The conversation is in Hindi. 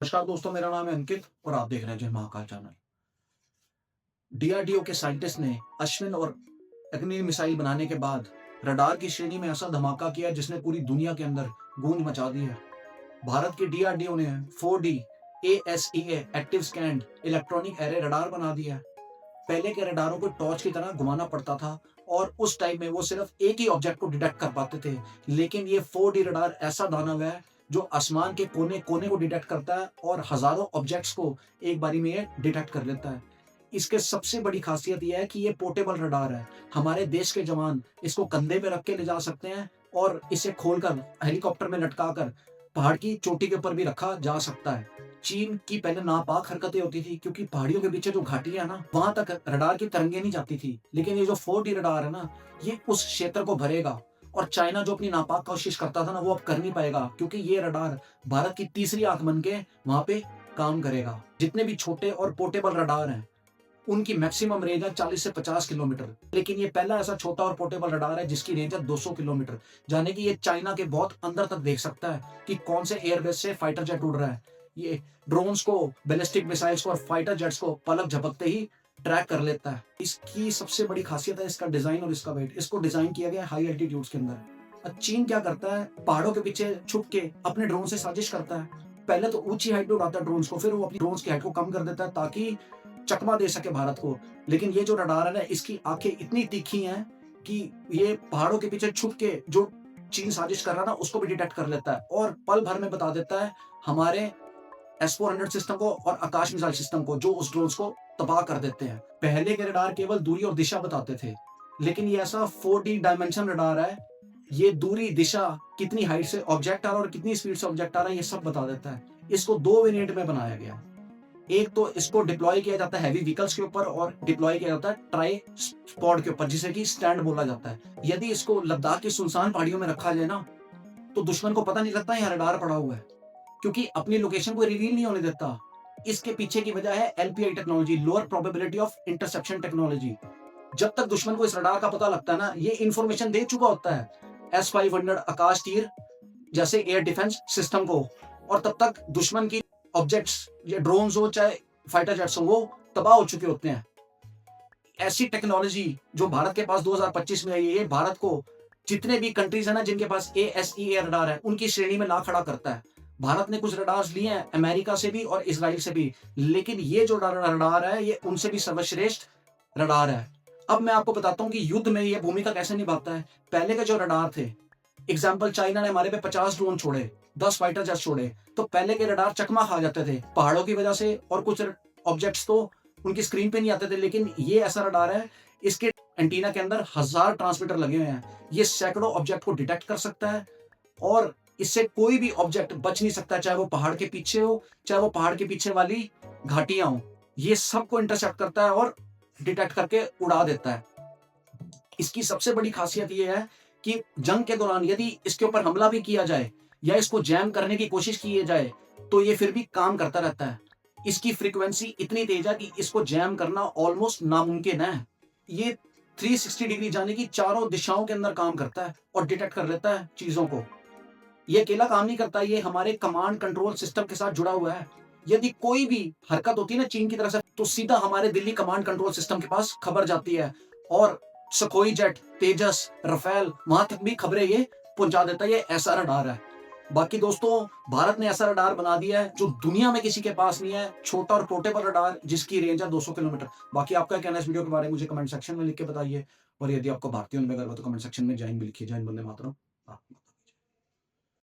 नमस्कार दोस्तों, मेरा नाम है अंकित और आप देख रहे हैं जय महाकाल चैनल। डीआरडीओ के साइंटिस्ट ने अश्विन और अग्नि मिसाइल बनाने के बाद रडार की श्रेणी में ऐसा धमाका किया जिसने पूरी दुनिया के अंदर गूंज मचा दी है। भारत के डीआरडीओ ने 4D ASEA active scanned electronic array radar बना दिया है। पहले के रडारों को टॉर्च की तरह घुमाना पड़ता था और उस टाइम में वो सिर्फ एक ही ऑब्जेक्ट को डिटेक्ट कर पाते थे। लेकिन ये 4D रडार ऐसा दानव है जो आसमान के कोने कोने को डिटेक्ट करता है और हजारों ऑब्जेक्ट्स को एक बारी में ये डिटेक्ट कर लेता है। इसके सबसे बड़ी खासियत यह है कि ये पोर्टेबल रडार है। हमारे देश के जवान इसको कंधे पे रख के ले जा सकते हैं और इसे खोलकर हेलीकॉप्टर में लटकाकर पहाड़ की चोटी के ऊपर भी रखा जा सकता है। चीन की पहले नापाक हरकतें होती थी क्योंकि पहाड़ियों के पीछे जो घाटियां है ना, वहां तक रडार की तरंगे नहीं जाती थी। लेकिन ये जो 4D रडार है ना, ये उस क्षेत्र को भरेगा और चाइना जो अपनी नापाक कोशिश करता था ना, वो अब कर नहीं पाएगा क्योंकि ये रडार भारत की तीसरी आंख बन के वहां पे काम करेगा। जितने भी छोटे और पोर्टेबल रडार हैं उनकी मैक्सिमम रेंज है 40 से 50 किलोमीटर, लेकिन ये पहला ऐसा छोटा और पोर्टेबल रडार है जिसकी रेंज है 200 किलोमीटर। यानी कि ये चाइना के बहुत अंदर तक देख सकता है कि कौन से एयरबेस से फाइटर जेट उड़ रहा है। ये ड्रोन्स को, बैलिस्टिक मिसाइल्स को और फाइटर जेट्स को पलक झपकते ही ट्रैक कर लेता है। इसकी सबसे बड़ी खासियत है इसका डिजाइन और इसका वेट। इसको डिजाइन किया गया हाई एल्टीट्यूड्स के अंदर। अब चीन क्या करता है, पहाड़ों के पीछे छुप के अपने ड्रोन से साजिश करता है। पहले तो ऊंची हाइट पे उड़ाता है ड्रोन्स को, फिर वो अपनी ड्रोन्स की हाइट को कम कर देता है ताकि चकमा दे सके भारत को। लेकिन ये जो रडार है ना, इसकी आंखें इतनी तीखी हैं कि ये पहाड़ों के पीछे छुप के जो चीन साजिश कर रहा है ना, उसको भी डिटेक्ट कर लेता है और पल भर में बता देता है हमारे S-400 सिस्टम को और आकाश मिसाइल सिस्टम को, जो उस ड्रोन्स को तबाह कर देते हैं। पहले के रडार केवल दूरी और दिशा बताते थे, लेकिन ये ऐसा 4D डायमेंशन रडार है। ये दूरी, दिशा, कितनी हाइट से ऑब्जेक्ट आ रहा है और कितनी स्पीड से ऑब्जेक्ट आ रहा है, ये सब बता देता है। इसको दो वेरिएंट में बनाया गया। एक तो इसको डिप्लॉय किया जाता है हैवी व्हीकल्स के ऊपर और डिप्लॉय किया जाता है ट्राई स्पॉड के ऊपर, जिसे कि स्टैंड बोला जाता है। यदि इसको लद्दाख की सुनसान पहाड़ियों में रखा जाए ना, तो दुश्मन को पता नहीं लगता यहाँ रडार पड़ा हुआ है क्योंकि अपनी लोकेशन को रिवील नहीं होने देता। इसके पीछे की वजह है LPI technology, lower probability of interception technology. जब तक दुश्मन को इस रडार का पता लगता है ना, ये इंफॉर्मेशन दे चुका होता है S-500 आकाश तीर जैसे एयर डिफेंस सिस्टम को, और तब तक दुश्मन की ऑब्जेक्ट्स या ड्रोन्स हो चाहे फाइटर जेट्स हो, वो तबाह हो चुके होते हैं। ऐसी टेक्नोलॉजी जो भारत के पास 2025 में आई है, ये भारत को जितने भी कंट्रीज है ना जिनके पास ASEA रडार है, उनकी श्रेणी में ला खड़ा करता है। भारत ने कुछ रडार्स लिए हैं अमेरिका से भी और इजराइल से भी, लेकिन ये जो रडार है ये उनसे भी सर्वश्रेष्ठ रडार है। अब मैं आपको बताता हूँ कि युद्ध में ये भूमिका कैसे निभाता है। पहले के जो रडार थे, एग्जाम्पल चाइना ने हमारे पे 50 ड्रोन छोड़े, 10 फाइटर जेट छोड़े, तो पहले के रडार चकमा खा जाते थे पहाड़ों की वजह से और कुछ ऑब्जेक्ट्स तो उनकी स्क्रीन पे नहीं आते थे। लेकिन ये ऐसा रडार है, इसके एंटीना के अंदर 1000 ट्रांसमीटर लगे हुए हैं। ये सैकड़ों ऑब्जेक्ट को डिटेक्ट कर सकता है और इससे कोई भी ऑब्जेक्ट बच नहीं सकता, चाहे वो पहाड़ के पीछे हो, चाहे वो पहाड़ के पीछे वाली घाटियां हो। ये सबको इंटरसेप्ट करता है और डिटेक्ट करके उड़ा देता है। इसकी सबसे बड़ी खासियत यह है कि जंग के दौरान यदि इसके ऊपर हमला भी किया जाए या इसको जैम करने की कोशिश की जाए, तो ये फिर भी काम करता रहता है। इसकी फ्रीक्वेंसी इतनी तेज है कि इसको जैम करना ऑलमोस्ट नामुमकिन है। ये 360 डिग्री जाने की चारों दिशाओं के अंदर काम करता है और डिटेक्ट कर लेता है चीजों को। ये अकेला काम नहीं करता, ये हमारे कमांड कंट्रोल सिस्टम के साथ जुड़ा हुआ है। यदि कोई भी हरकत होती है ना चीन की तरफ से, तो सीधा हमारे दिल्ली कमांड कंट्रोल सिस्टम के पास खबर जाती है और सखोई जेट, तेजस, रफेल, वहां तक भी खबरें ये पहुंचा देता है। ये ऐसा रडार है। बाकी दोस्तों, भारत ने ऐसा रडार बना दिया है जो दुनिया में किसी के पास नहीं है, छोटा और पोर्टेबल रडार जिसकी रेंज है 200 किलोमीटर। बाकी आपका क्या कहना है इस वीडियो के बारे में मुझे कमेंट सेक्शन में लिख के बताइए, और यदि आपको भारतीय में गर्व है तो कमेंट सेक्शन में जय हिंद भी लिखिए। जय हिंद, वंदे मातरम।